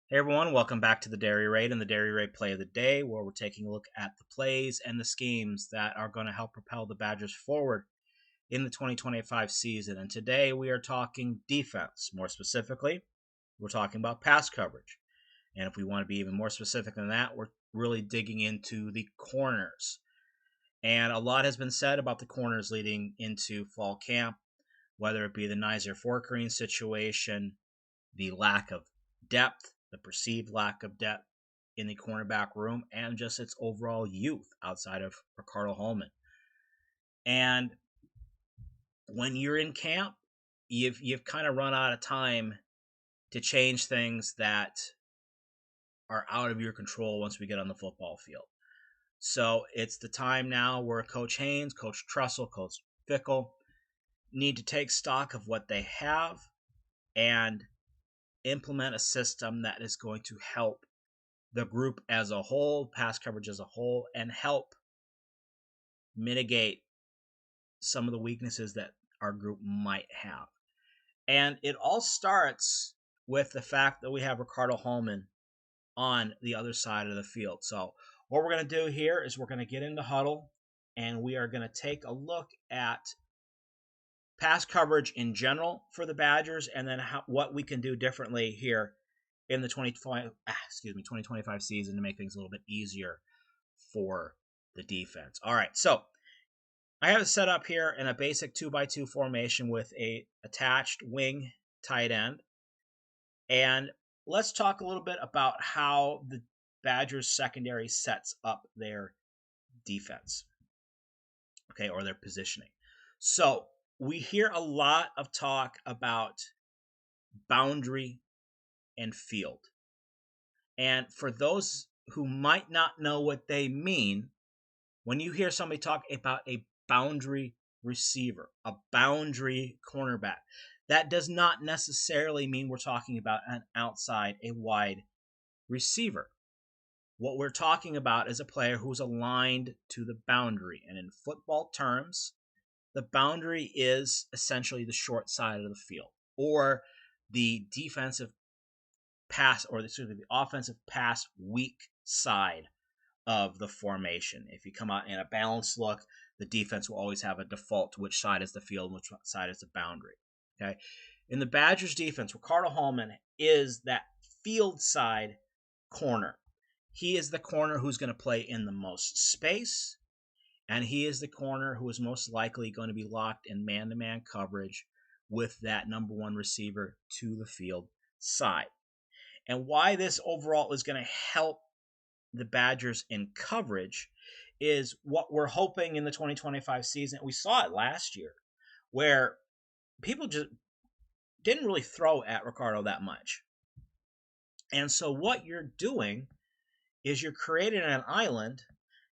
Hey everyone, welcome back to the Dairy Raid and the Dairy Raid Play of the Day, where we're taking a look at the plays and the schemes that are going to help propel the Badgers forward in the 2025 season. And today we are talking defense. More specifically, we're talking about pass coverage. And if we want to be even more specific than that, we're really digging into the corners. And a lot has been said about the corners leading into fall camp, whether it be the Nizer Forkreen situation, the lack of depth, the perceived lack of depth in the cornerback room, and just its overall youth outside of Ricardo Hallman. And when you're in camp, you've kind of run out of time to change things that are out of your control once we get on the football field. So it's the time now where Coach Haynes, Coach Trussell, Coach Fickle need to take stock of what they have and implement a system that is going to help the group as a whole, pass coverage as a whole, and help mitigate some of the weaknesses that our group might have. And it all starts with the fact that we have Ricardo Hallman on the other side of the field. So what we're going to do here is we're going to get into huddle, and we are going to take a look at pass coverage in general for the Badgers, and then what we can do differently here in the 2025 season to make things a little bit easier for the defense. All right, so I have it set up here in a basic 2x2 formation with a attached wing tight end. And let's talk a little bit about how the Badgers secondary sets up their defense, okay, or their positioning. So we hear a lot of talk about boundary and field. And for those who might not know what they mean, when you hear somebody talk about a boundary receiver, a boundary cornerback, that does not necessarily mean we're talking about an outside, a wide receiver. What we're talking about is a player who's aligned to the boundary. And in football terms, the boundary is essentially the short side of the field, or the defensive pass, or the offensive pass weak side of the formation. If you come out in a balanced look, the defense will always have a default to which side is the field and which side is the boundary. Okay. In the Badgers defense, Ricardo Hallman is that field side corner. He is the corner who's going to play in the most space, and he is the corner who is most likely going to be locked in man-to-man coverage with that number one receiver to the field side. And why this overall is going to help the Badgers in coverage is what we're hoping in the 2025 season. We saw it last year where people just didn't really throw at Ricardo that much. And so what you're doing is you're creating an island,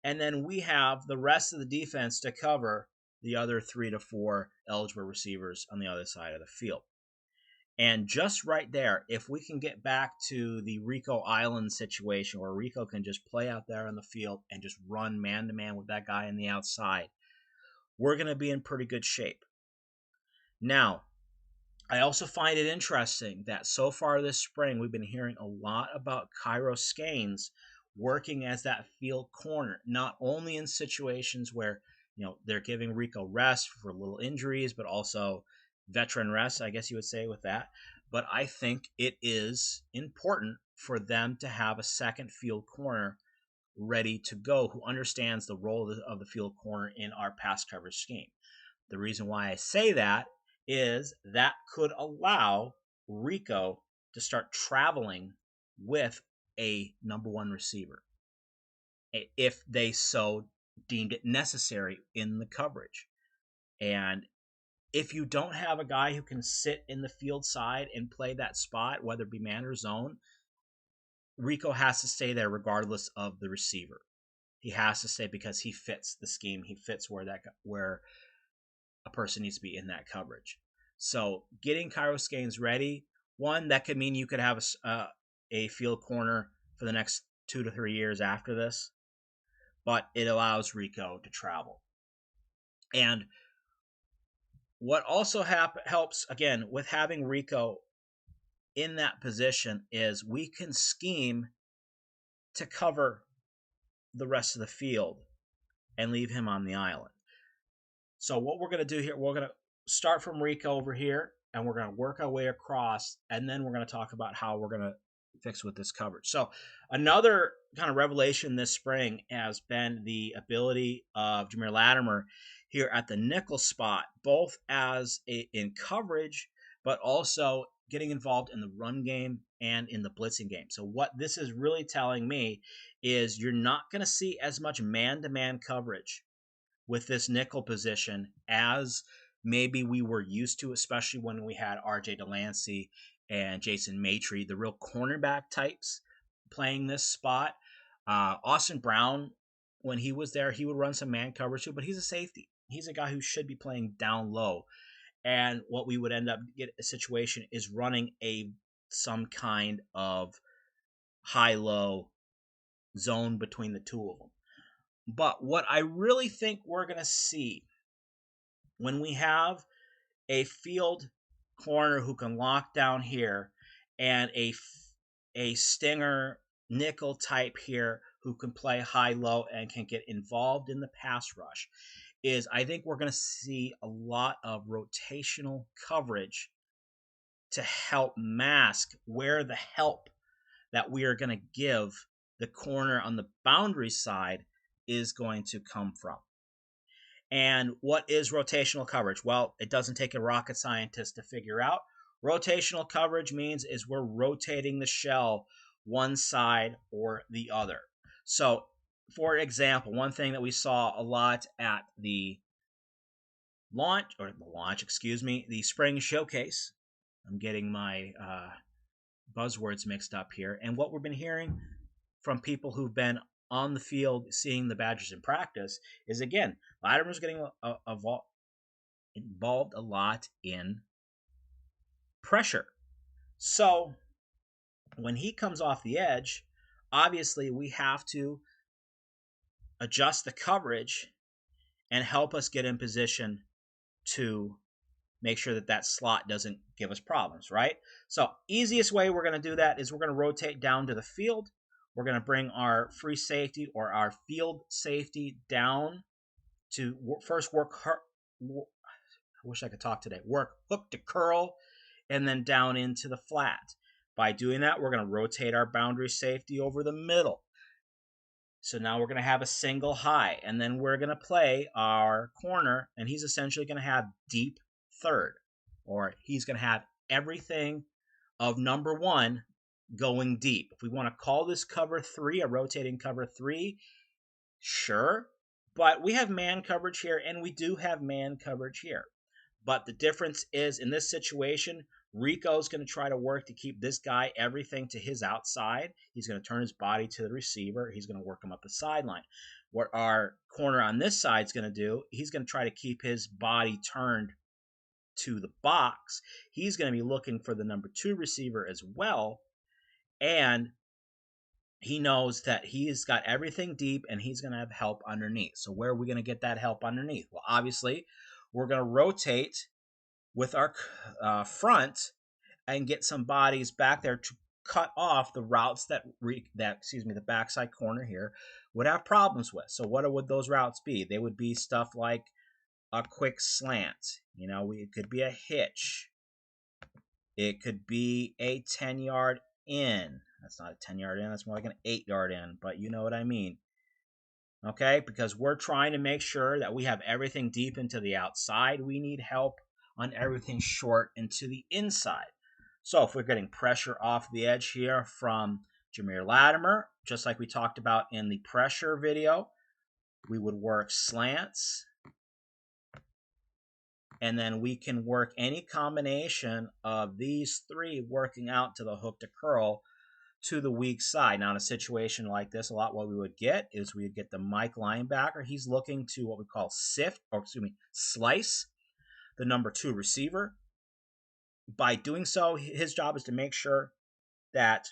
and then we have the rest of the defense to cover the other 3 to 4 eligible receivers on the other side of the field. And just right there, if we can get back to the Rico Island situation where Rico can just play out there on the field and just run man-to-man with that guy on the outside, we're going to be in pretty good shape. Now, I also find it interesting that so far this spring, we've been hearing a lot about Cairo Skanes working as that field corner, not only in situations where they're giving Rico rest for little injuries, but also veteran rest, I guess you would say, with that. But I think it is important for them to have a second field corner ready to go who understands the role of the field corner in our pass coverage scheme. The reason why I say that is that could allow Rico to start traveling with a number one receiver if they so deemed it necessary in the coverage. And if you don't have a guy who can sit in the field side and play that spot, whether it be man or zone, Rico has to stay there regardless of the receiver. He has to stay because he fits the scheme. He fits where a person needs to be in that coverage. So getting Cairo Skanes ready, one, that could mean you could have a field corner for the next 2 to 3 years after this, but it allows Rico to travel. And what also helps, again, with having Rico in that position is we can scheme to cover the rest of the field and leave him on the island. So what we're going to do here, we're going to start from Rico over here, and we're going to work our way across, and then we're going to talk about how we're going to fix with this coverage. So another kind of revelation this spring has been the ability of Jameer Latimer here at the nickel spot, both as in coverage, but also getting involved in the run game and in the blitzing game. So what this is really telling me is you're not going to see as much man-to-man coverage with this nickel position as maybe we were used to, especially when we had RJ Delancey and Jason Maitre, the real cornerback types playing this spot. Austin Brown, when he was there, he would run some man coverage too, but he's a safety. He's a guy who should be playing down low. And what we would end up get a situation is running some kind of high-low zone between the two of them. But what I really think we're going to see when we have a field corner who can lock down here and a stinger nickel type here who can play high-low and can get involved in the pass rush is I think we're going to see a lot of rotational coverage to help mask where the help that we are going to give the corner on the boundary side is going to come from. And what is rotational coverage? Well, it doesn't take a rocket scientist to figure out. Rotational coverage means is we're rotating the shell one side or the other. So, for example, one thing that we saw a lot at the the spring showcase. I'm getting my buzzwords mixed up here. And what we've been hearing from people who've been on the field seeing the Badgers in practice is, again, Latimer's getting involved a lot in pressure. So when he comes off the edge, obviously we have to adjust the coverage and help us get in position to make sure that that slot doesn't give us problems, right? So easiest way we're going to do that is we're going to rotate down to the field. We're going to bring our free safety or our field safety down to first work I wish I could talk today. Work hook to curl and then down into the flat. By doing that, we're going to rotate our boundary safety over the middle. So now we're going to have a single high, and then we're going to play our corner, and he's essentially going to have deep third, or he's going to have everything of number one going deep. If we want to call this cover 3, a rotating cover 3, sure, but we have man coverage here, and we do have man coverage here. But the difference is in this situation, Rico's going to try to work to keep this guy everything to his outside. He's going to turn his body to the receiver. He's going to work him up the sideline. What our corner on this side is going to do, he's going to try to keep his body turned to the box. He's going to be looking for the number 2 receiver as well. And he knows that he's got everything deep and he's going to have help underneath. So where are we going to get that help underneath? Well, obviously, we're going to rotate with our front and get some bodies back there to cut off the routes that the backside corner here would have problems with. So what would those routes be? They would be stuff like a quick slant. It could be a hitch. It could be a 10-yard in. That's not a 10-yard in. That's more like an 8-yard in, but you know what I mean. Okay, because we're trying to make sure that we have everything deep into the outside. We need help on everything short and to the inside. So if we're getting pressure off the edge here from Jameer Latimer, just like we talked about in the pressure video, we would work slants. And then we can work any combination of these 3 working out to the hook to curl to the weak side. Now, in a situation like this, a lot what we would get is we would get the Mike linebacker. He's looking to what we call slice the number 2 receiver. By doing so, his job is to make sure that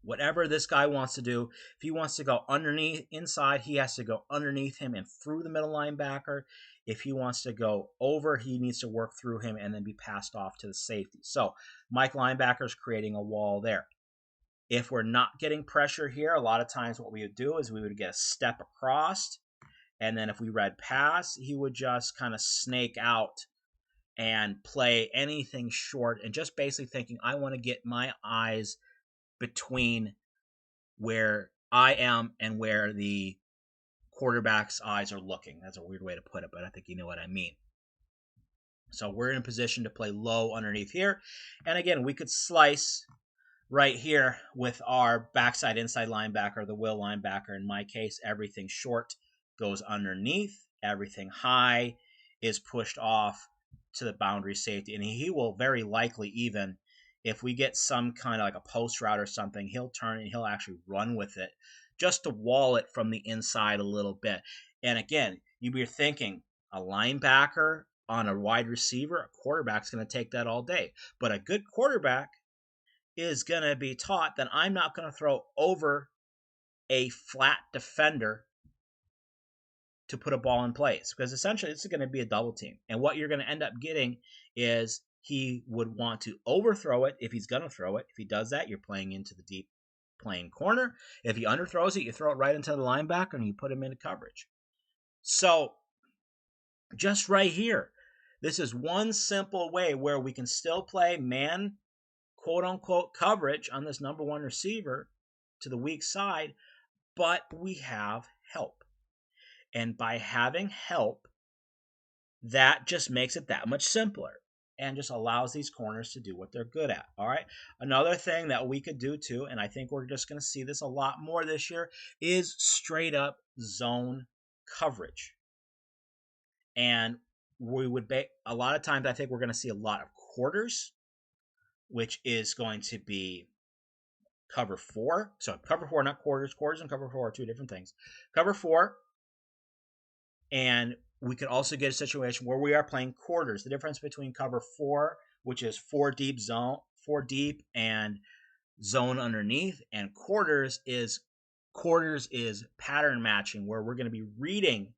Whatever this guy wants to do, if he wants to go underneath inside, he has to go underneath him and through the middle linebacker. If he wants to go over, he needs to work through him and then be passed off to the safety. So Mike linebacker is creating a wall there. If we're not getting pressure here, a lot of times what we would do is we would get a step across, and then if we read pass, he would just kind of snake out and play anything short and just basically thinking, I want to get my eyes between where I am and where the quarterback's eyes are looking. That's a weird way to put it, but I think you know what I mean. So we're in a position to play low underneath here. And again, we could slice right here with our backside inside linebacker, the will linebacker. In my case, everything short goes underneath. Everything high is pushed off to the boundary safety. And he will very likely, even if we get some kind of like a post route or something, he'll turn and he'll actually run with it just to wall it from the inside a little bit. And again, you'd be thinking a linebacker on a wide receiver, a quarterback's going to take that all day. But a good quarterback is going to be taught that I'm not going to throw over a flat defender to put a ball in place, because essentially this is going to be a double team. And what you're going to end up getting is he would want to overthrow it if he's going to throw it. If he does that, you're playing into the deep playing corner. If he underthrows it, you throw it right into the linebacker and you put him into coverage. So just right here, this is one simple way where we can still play man, quote unquote, coverage on this number one receiver to the weak side, but we have help. And by having help, that just makes it that much simpler and just allows these corners to do what they're good at. All right. Another thing that we could do too, and I think we're just going to see this a lot more this year, is straight up zone coverage. And we would a lot of times I think we're going to see a lot of quarters, which is going to be cover 4. So cover 4, not quarters. Quarters and cover 4 are two different things. Cover 4. And we could also get a situation where we are playing quarters. The difference between cover 4, which is 4 deep and zone underneath, and quarters is pattern matching, where we're going to be reading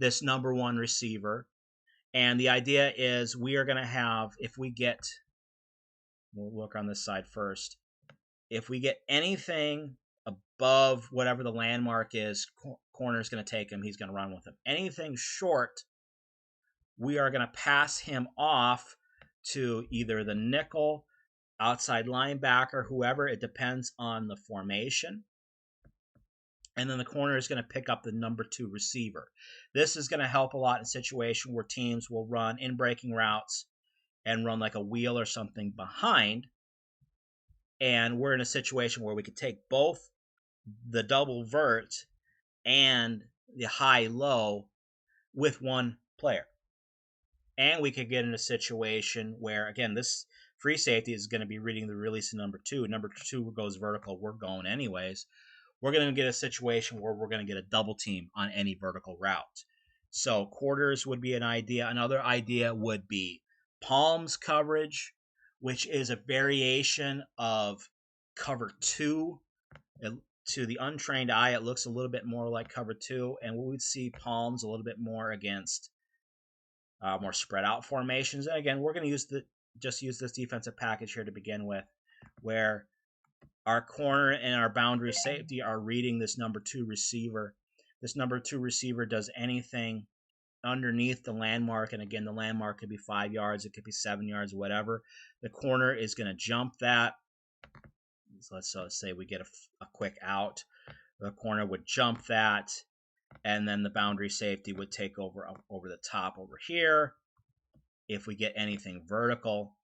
this number one receiver. And the idea is we are going to have, we'll look on this side first. If we get anything above whatever the landmark is, corner is going to take him. He's going to run with him. Anything short, we are going to pass him off to either the nickel, outside linebacker, whoever. It depends on the formation. And then the corner is going to pick up the number 2 receiver. This is going to help a lot in a situation where teams will run in breaking routes and run like a wheel or something behind. And we're in a situation where we could take both the double vert and the high-low with one player. And we could get in a situation where, again, this free safety is going to be reading the release of number 2. Number 2 goes vertical. We're going anyways. We're going to get a situation where we're going to get a double team on any vertical route. So quarters would be an idea. Another idea would be palms coverage, which is a variation of cover 2. To the untrained eye, it looks a little bit more like cover 2, and we would see palms a little bit more against more spread out formations. And again, we're going to use this defensive package here to begin with, where our corner and our boundary safety are reading this number 2 receiver. This number 2 receiver does anything underneath the landmark, and again, the landmark could be 5 yards, it could be 7 yards, whatever. The corner is going to jump that. So let's say we get a quick out. The corner would jump that, and then the boundary safety would take over the top over here. If we get anything vertical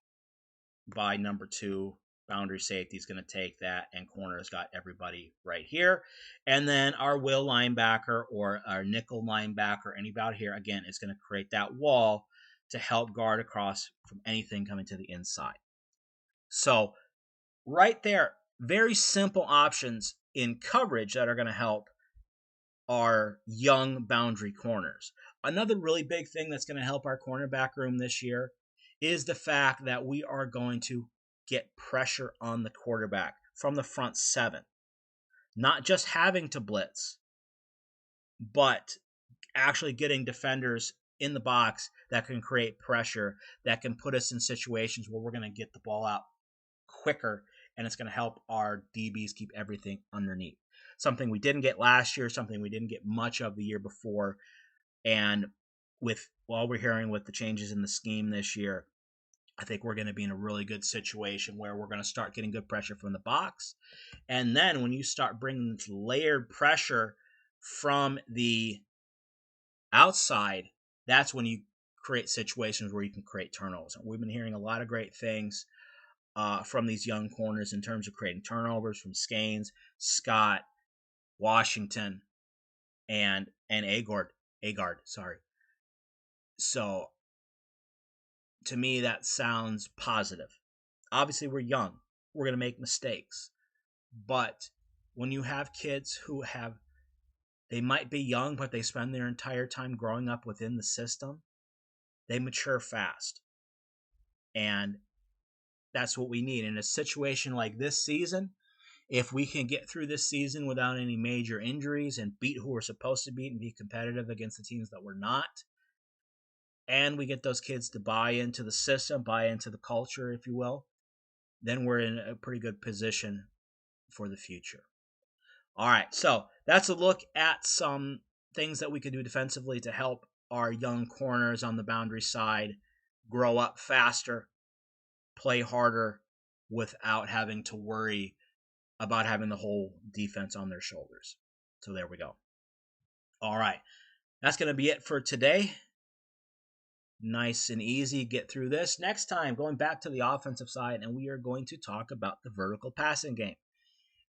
by number 2, boundary safety is going to take that, and corner has got everybody right here. And then our will linebacker or our nickel linebacker, anybody here, again, is going to create that wall to help guard across from anything coming to the inside. So right there, very simple options in coverage that are going to help our young boundary corners. Another really big thing that's going to help our cornerback room this year is the fact that we are going to get pressure on the quarterback. from the front seven. Not just having to blitz, but actually getting defenders in the box that can create pressure, that can put us in situations where we're going to get the ball out quicker, and it's going to help our DBs keep everything underneath. Something we didn't get last year, something we didn't get much of the year before. And with what we're hearing with the changes in the scheme this year, I think we're going to be in a really good situation where we're going to start getting good pressure from the box. And then when you start bringing layered pressure from the outside, that's when you create situations where you can create turnovers. And we've been hearing a lot of great things from these young corners in terms of creating turnovers from Skanes, Scott, Washington, and Agard. Sorry. So to me, that sounds positive. Obviously, we're young. We're going to make mistakes. But when you have kids who they might be young, but they spend their entire time growing up within the system, they mature fast. And that's what we need. In a situation like this season, if we can get through this season without any major injuries and beat who we're supposed to beat and be competitive against the teams that we're not, and we get those kids to buy into the system, buy into the culture, if you will, then we're in a pretty good position for the future. All right, so that's a look at some things that we could do defensively to help our young corners on the boundary side grow up faster, play harder, without having to worry about having the whole defense on their shoulders. So there we go. All right, that's going to be it for today. Nice and easy, get through this. Next time, going back to the offensive side, and we are going to talk about the vertical passing game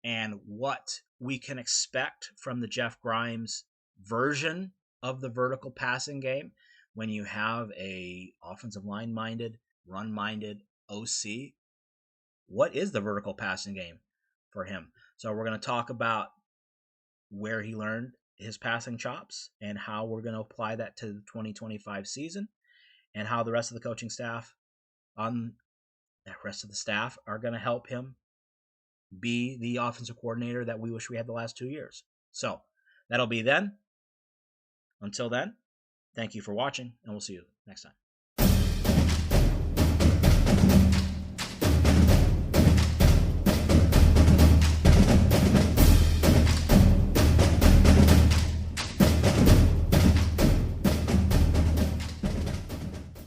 and what we can expect from the Jeff Grimes version of the vertical passing game when you have a offensive line-minded, run-minded OC. What is the vertical passing game for him? So we're going to talk about where he learned his passing chops and how we're going to apply that to the 2025 season, and how the rest of the coaching staff are going to help him be the offensive coordinator that we wish we had the last 2 years. So that'll be then. Until then, thank you for watching, and we'll see you next time.